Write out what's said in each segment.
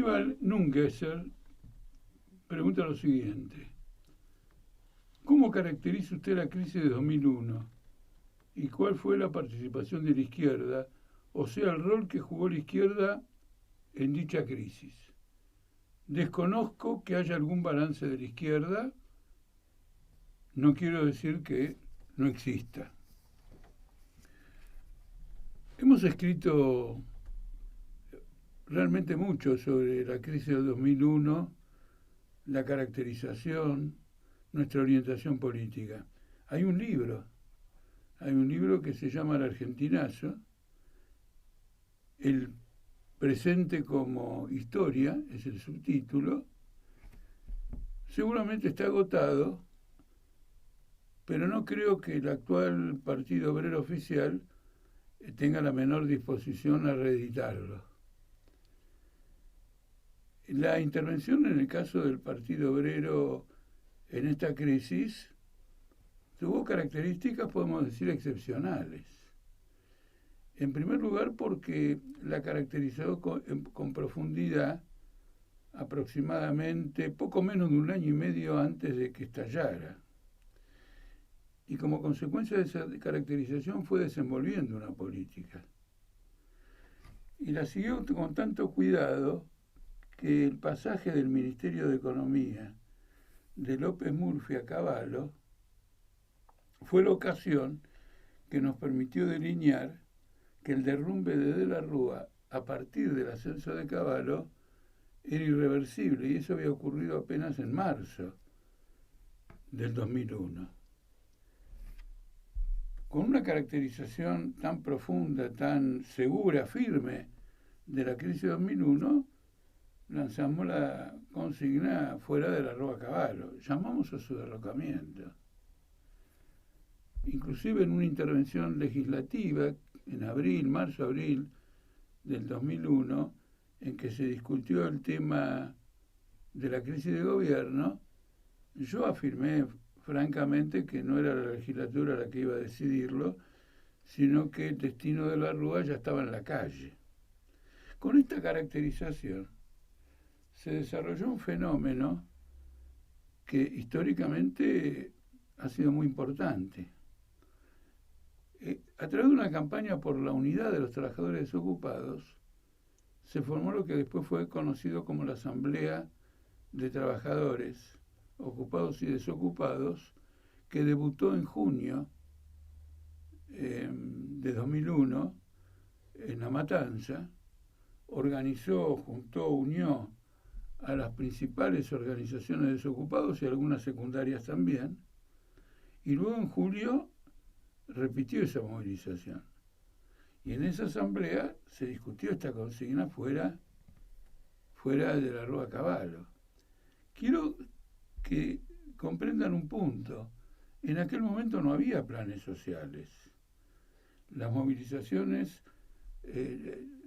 Aníbal Nungesser pregunta lo siguiente. ¿Cómo caracteriza usted la crisis de 2001? ¿Y cuál fue la participación de la izquierda? O sea, el rol que jugó la izquierda en dicha crisis. Desconozco que haya algún balance de la izquierda. No quiero decir que no exista. Hemos escrito realmente mucho sobre la crisis del 2001, la caracterización, nuestra orientación política. Hay un libro que se llama El Argentinazo, el presente como historia, es el subtítulo. Seguramente está agotado, pero no creo que el actual Partido Obrero Oficial tenga la menor disposición a reeditarlo. La intervención en el caso del Partido Obrero en esta crisis tuvo características, podemos decir, excepcionales. En primer lugar, porque la caracterizó con profundidad aproximadamente poco menos de un año y medio antes de que estallara. Y como consecuencia de esa caracterización fue desenvolviendo una política. Y la siguió con tanto cuidado que el pasaje del Ministerio de Economía de López Murphy a Cavallo fue la ocasión que nos permitió delinear que el derrumbe de la Rúa a partir del ascenso de Cavallo era irreversible, y eso había ocurrido apenas en marzo del 2001. Con una caracterización tan profunda, tan segura, firme de la crisis de 2001, lanzamos la consigna fuera de la Rúa Cavallo. Llamamos a su derrocamiento. Inclusive en una intervención legislativa en marzo-abril del 2001, en que se discutió el tema de la crisis de gobierno, yo afirmé francamente que no era la legislatura la que iba a decidirlo, sino que el destino de la Rúa ya estaba en la calle. Con esta caracterización se desarrolló un fenómeno que históricamente ha sido muy importante. A través de una campaña por la unidad de los trabajadores desocupados, se formó lo que después fue conocido como la Asamblea de Trabajadores Ocupados y Desocupados, que debutó en junio de 2001 en La Matanza, organizó, juntó, unió a las principales organizaciones de desocupados y algunas secundarias también, y luego en julio repitió esa movilización. Y en esa asamblea se discutió esta consigna fuera de la Rúa Cavallo. Quiero que comprendan un punto. En aquel momento no había planes sociales. Las movilizaciones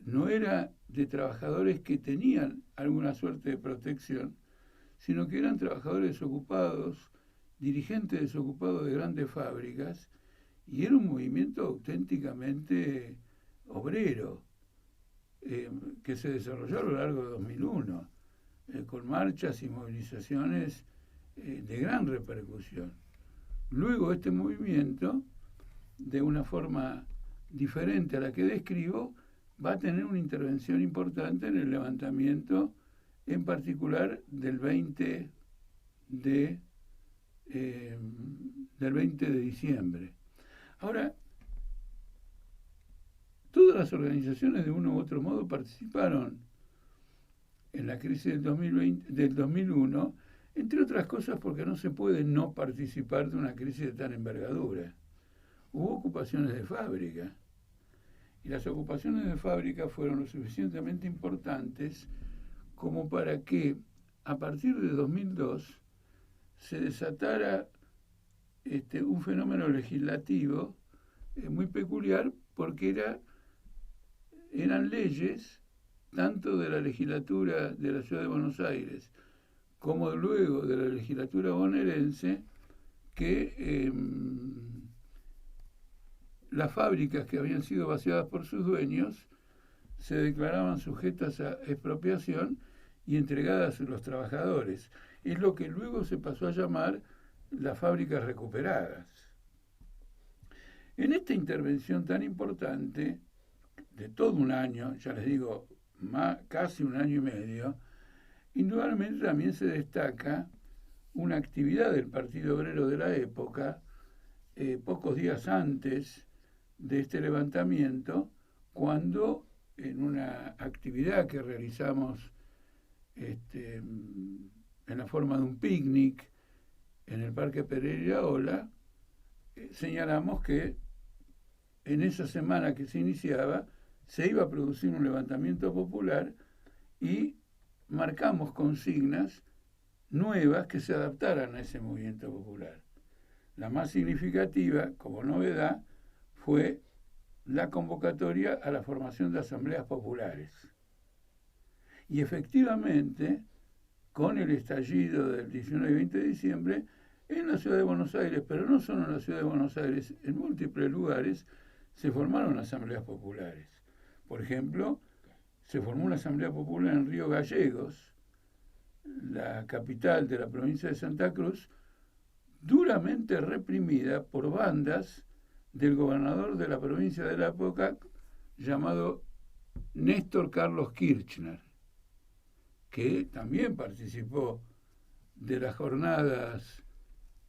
no eran de trabajadores que tenían alguna suerte de protección, sino que eran trabajadores desocupados, dirigentes desocupados de grandes fábricas, y era un movimiento auténticamente obrero que se desarrolló a lo largo de 2001, con marchas y movilizaciones de gran repercusión. Luego este movimiento, de una forma diferente a la que describo, va a tener una intervención importante en el levantamiento, en particular del 20 de diciembre. Ahora, todas las organizaciones de uno u otro modo participaron en la crisis del 2001, entre otras cosas porque no se puede no participar de una crisis de tan envergadura. Hubo ocupaciones de fábrica, y las ocupaciones de fábrica fueron lo suficientemente importantes como para que a partir de 2002 se desatara un fenómeno legislativo muy peculiar, porque eran leyes tanto de la legislatura de la Ciudad de Buenos Aires como luego de la legislatura bonaerense, que las fábricas que habían sido vaciadas por sus dueños se declaraban sujetas a expropiación, y entregadas a los trabajadores. Es lo que luego se pasó a llamar las fábricas recuperadas. En esta intervención tan importante, de todo un año, ya les digo, casi un año y medio, indudablemente también se destaca una actividad del Partido Obrero de la época, pocos días antes de este levantamiento, cuando en una actividad que realizamos en la forma de un picnic en el Parque Pereira Ola, señalamos que en esa semana que se iniciaba se iba a producir un levantamiento popular y marcamos consignas nuevas que se adaptaran a ese movimiento popular. La más significativa, como novedad, fue la convocatoria a la formación de asambleas populares. Y efectivamente, con el estallido del 19 y 20 de diciembre, en la ciudad de Buenos Aires, pero no solo en la ciudad de Buenos Aires, en múltiples lugares se formaron asambleas populares. Por ejemplo, se formó una asamblea popular en Río Gallegos, la capital de la provincia de Santa Cruz, duramente reprimida por bandas del gobernador de la provincia de la época, llamado Néstor Carlos Kirchner, que también participó de las jornadas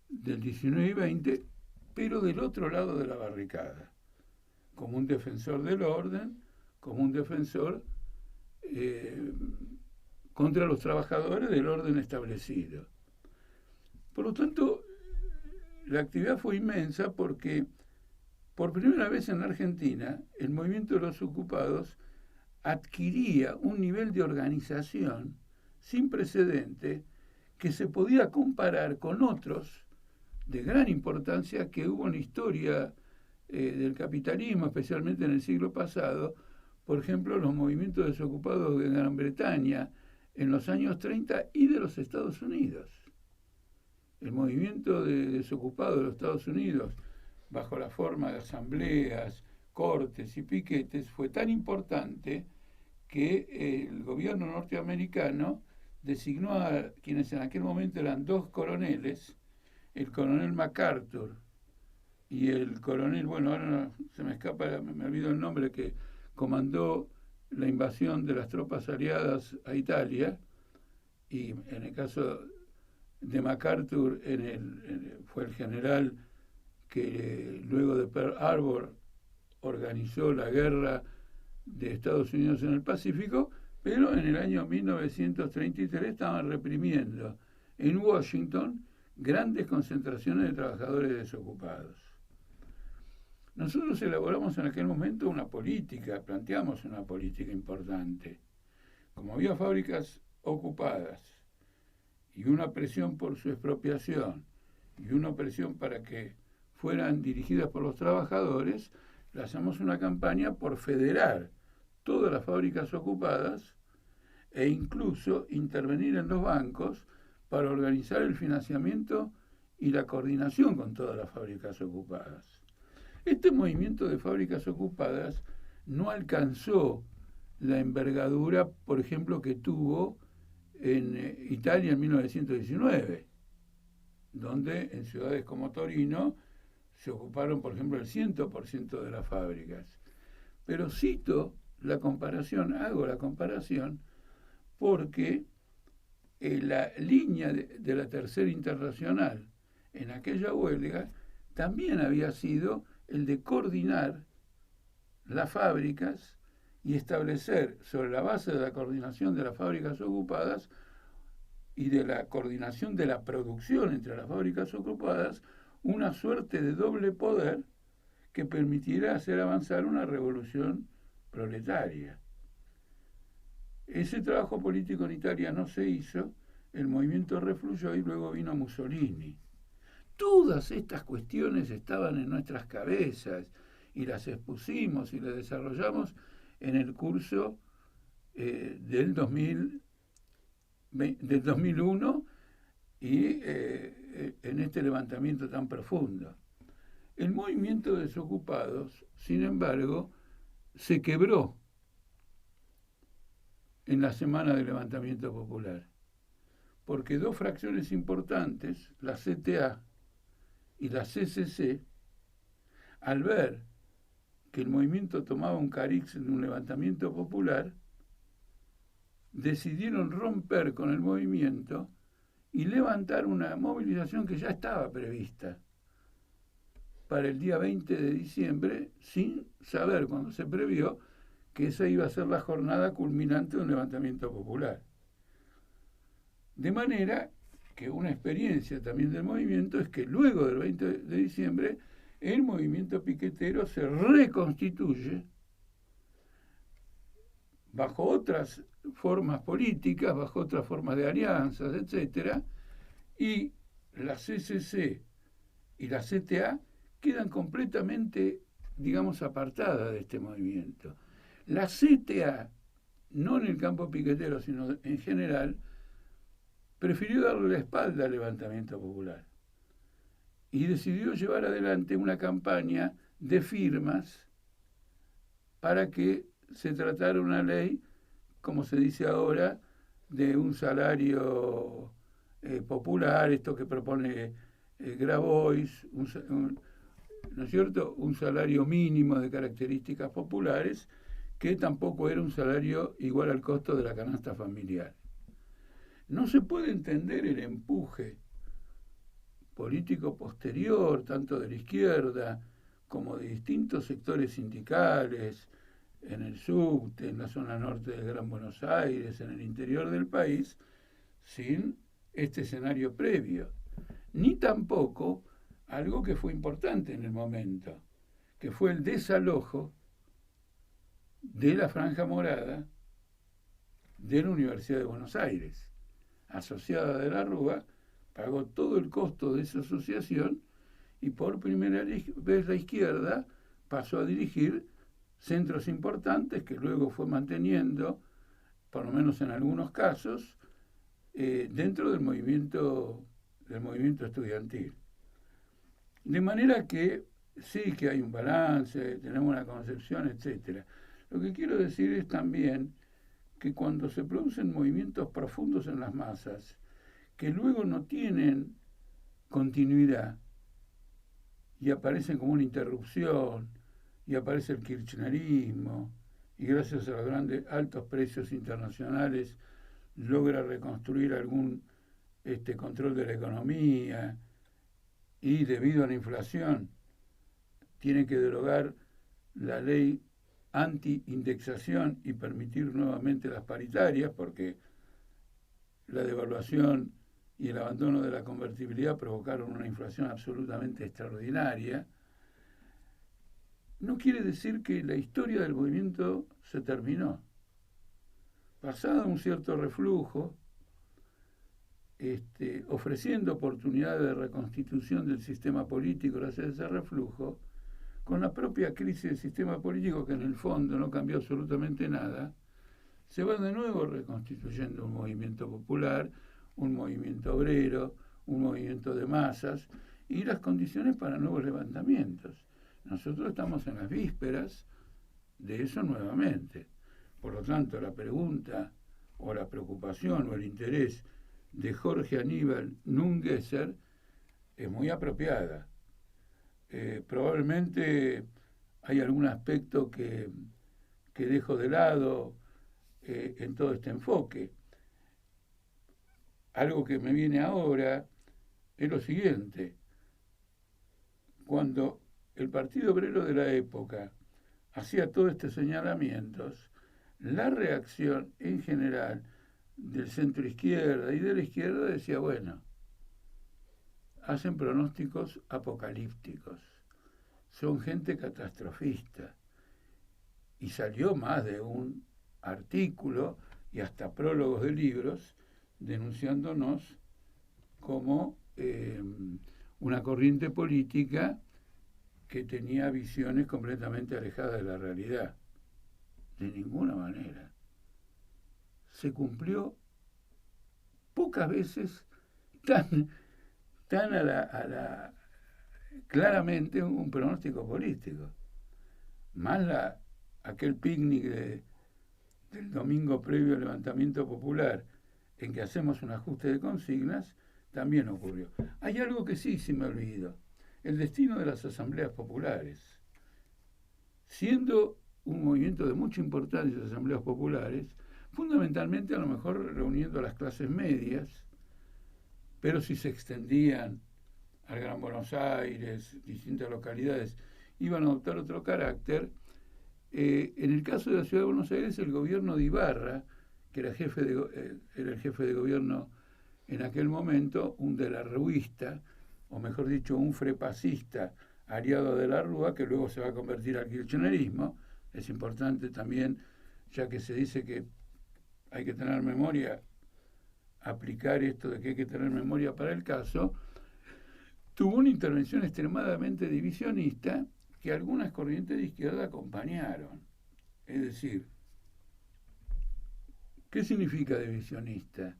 del 19 y 20, pero del otro lado de la barricada, como un defensor del orden, como un defensor contra los trabajadores del orden establecido. Por lo tanto, la actividad fue inmensa porque por primera vez en la Argentina el movimiento de los ocupados adquiría un nivel de organización sin precedente que se podía comparar con otros de gran importancia que hubo en la historia del capitalismo, especialmente en el siglo pasado. Por ejemplo, los movimientos desocupados de Gran Bretaña en los años 30 y de los Estados Unidos. El movimiento de desocupados de los Estados Unidos, bajo la forma de asambleas, cortes y piquetes, fue tan importante que el gobierno norteamericano designó a quienes en aquel momento eran dos coroneles, el coronel MacArthur y el coronel, bueno, ahora no, se me escapa, me olvido el nombre, que comandó la invasión de las tropas aliadas a Italia, y en el caso de MacArthur fue el general que luego de Pearl Harbor organizó la guerra de Estados Unidos en el Pacífico, pero en el año 1933 estaban reprimiendo en Washington grandes concentraciones de trabajadores desocupados. Nosotros elaboramos en aquel momento una política, planteamos una política importante. Como había fábricas ocupadas y una presión por su expropiación y una presión para que fueran dirigidas por los trabajadores, lanzamos una campaña por federar todas las fábricas ocupadas e incluso intervenir en los bancos para organizar el financiamiento y la coordinación con todas las fábricas ocupadas. Este movimiento de fábricas ocupadas no alcanzó la envergadura, por ejemplo, que tuvo en Italia en 1919, donde en ciudades como Torino se ocuparon, por ejemplo, el 100% de las fábricas. Pero cito la comparación, hago la comparación, porque la línea de la Tercera Internacional en aquella huelga también había sido el de coordinar las fábricas y establecer, sobre la base de la coordinación de las fábricas ocupadas y de la coordinación de la producción entre las fábricas ocupadas, una suerte de doble poder que permitiera hacer avanzar una revolución proletaria. Ese trabajo político en Italia no se hizo, el movimiento refluyó y luego vino Mussolini. Todas estas cuestiones estaban en nuestras cabezas y las expusimos y las desarrollamos en el curso del 2001 y en este levantamiento tan profundo. El movimiento de desocupados, sin embargo, se quebró. en la semana del levantamiento popular, porque dos fracciones importantes, la CTA y la CCC, al ver que el movimiento tomaba un cariz de un levantamiento popular, decidieron romper con el movimiento y levantar una movilización que ya estaba prevista para el día 20 de diciembre, sin saber cuando se previó que esa iba a ser la jornada culminante de un levantamiento popular. De manera que una experiencia también del movimiento es que luego del 20 de diciembre el movimiento piquetero se reconstituye bajo otras formas políticas, bajo otras formas de alianzas, etcétera, y la CCC y la CTA quedan completamente, digamos, apartadas de este movimiento. La CTA, no en el campo piquetero, sino en general, prefirió darle la espalda al levantamiento popular y decidió llevar adelante una campaña de firmas para que se tratara una ley, como se dice ahora, de un salario popular, esto que propone Grabois, ¿no es cierto?, un salario mínimo de características populares, que tampoco era un salario igual al costo de la canasta familiar. No se puede entender el empuje político posterior, tanto de la izquierda como de distintos sectores sindicales, en el subte, en la zona norte del Gran Buenos Aires, en el interior del país, sin este escenario previo. Ni tampoco algo que fue importante en el momento, que fue el desalojo de la Franja Morada de la Universidad de Buenos Aires. Asociada de la Rúa, pagó todo el costo de esa asociación y por primera vez la izquierda pasó a dirigir centros importantes que luego fue manteniendo, por lo menos en algunos casos, dentro del movimiento estudiantil. De manera que sí que hay un balance, tenemos una concepción, etcétera. Lo que quiero decir es también que cuando se producen movimientos profundos en las masas, que luego no tienen continuidad y aparecen como una interrupción, y aparece el kirchnerismo, y gracias a los grandes altos precios internacionales logra reconstruir algún control de la economía, y debido a la inflación tiene que derogar la ley anti-indexación y permitir nuevamente las paritarias, porque la devaluación y el abandono de la convertibilidad provocaron una inflación absolutamente extraordinaria. No quiere decir que la historia del movimiento se terminó. Pasado un cierto reflujo, ofreciendo oportunidades de reconstitución del sistema político gracias a ese reflujo, con la propia crisis del sistema político, que en el fondo no cambió absolutamente nada, se va de nuevo reconstituyendo un movimiento popular, un movimiento obrero, un movimiento de masas, y las condiciones para nuevos levantamientos. Nosotros estamos en las vísperas de eso nuevamente. Por lo tanto, la pregunta o la preocupación o el interés de Jorge Aníbal Nungesser es muy apropiada. Probablemente hay algún aspecto que dejo de lado en todo este enfoque. Algo que me viene ahora es lo siguiente. Cuando el Partido Obrero de la época hacía todos estos señalamientos, la reacción en general del centro izquierda y de la izquierda decía, bueno, hacen pronósticos apocalípticos, son gente catastrofista. Y salió más de un artículo y hasta prólogos de libros denunciándonos como una corriente política que tenía visiones completamente alejadas de la realidad. De ninguna manera. Se cumplió pocas veces tan claramente un pronóstico político. Más aquel picnic del domingo previo al levantamiento popular, en que hacemos un ajuste de consignas, también ocurrió. Hay algo que sí se me olvidó, el destino de las asambleas populares. Siendo un movimiento de mucha importancia las asambleas populares, fundamentalmente a lo mejor reuniendo a las clases medias, pero si se extendían al Gran Buenos Aires, distintas localidades, iban a adoptar otro carácter. En el caso de la ciudad de Buenos Aires, el gobierno de Ibarra, que era, era el jefe de gobierno en aquel momento, un de la Rúista, o mejor dicho, un frepacista aliado de la Rúa, que luego se va a convertir al kirchnerismo. Es importante también, ya que se dice que hay que tener memoria, aplicar esto de que hay que tener memoria para el caso. Tuvo una intervención extremadamente divisionista que algunas corrientes de izquierda acompañaron. Es decir, ¿qué significa divisionista?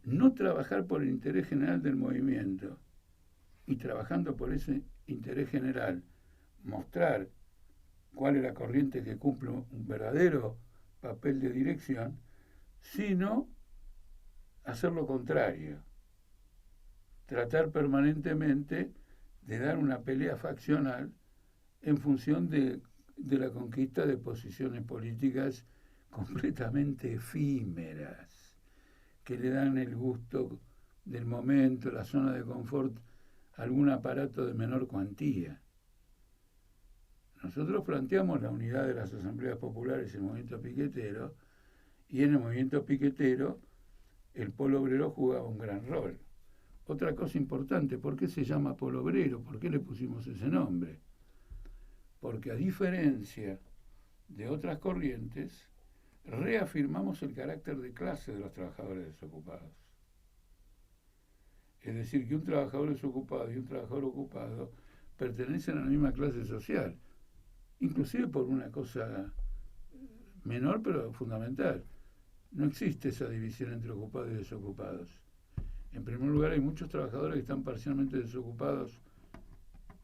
No trabajar por el interés general del movimiento y trabajando por ese interés general, mostrar cuál es la corriente que cumple un verdadero papel de dirección, sino hacer lo contrario. Tratar permanentemente de dar una pelea faccional en función de la conquista de posiciones políticas completamente efímeras, que le dan el gusto del momento, la zona de confort, a algún aparato de menor cuantía. Nosotros planteamos la unidad de las asambleas populares en el movimiento piquetero, y en el movimiento piquetero el polo obrero jugaba un gran rol. Otra cosa importante, ¿por qué se llama polo obrero? ¿Por qué le pusimos ese nombre? Porque a diferencia de otras corrientes, reafirmamos el carácter de clase de los trabajadores desocupados. Es decir, que un trabajador desocupado y un trabajador ocupado pertenecen a la misma clase social, inclusive por una cosa menor pero fundamental. No existe esa división entre ocupados y desocupados. En primer lugar, hay muchos trabajadores que están parcialmente desocupados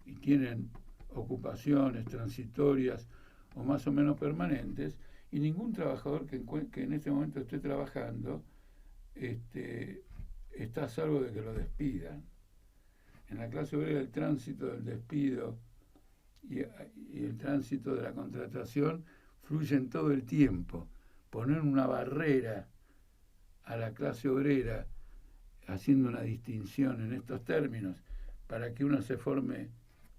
y tienen ocupaciones transitorias o más o menos permanentes, y ningún trabajador que en este momento esté trabajando está a salvo de que lo despidan. En la clase obrera el tránsito del despido y el tránsito de la contratación fluyen todo el tiempo. Poner una barrera a la clase obrera haciendo una distinción en estos términos para que uno se forme,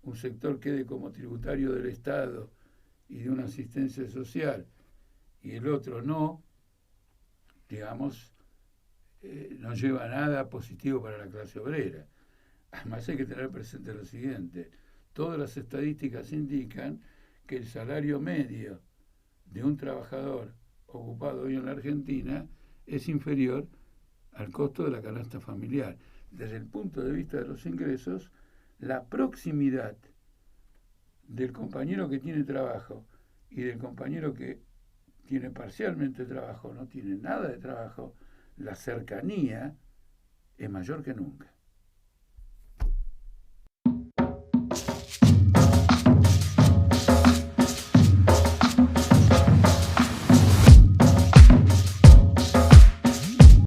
un sector quede como tributario del Estado y de una asistencia social y el otro no, digamos, no lleva a nada positivo para la clase obrera. Además hay que tener presente lo siguiente: todas las estadísticas indican que el salario medio de un trabajador ocupado hoy en la Argentina es inferior al costo de la canasta familiar. Desde el punto de vista de los ingresos, la proximidad del compañero que tiene trabajo y del compañero que tiene parcialmente trabajo, no tiene nada de trabajo, la cercanía es mayor que nunca.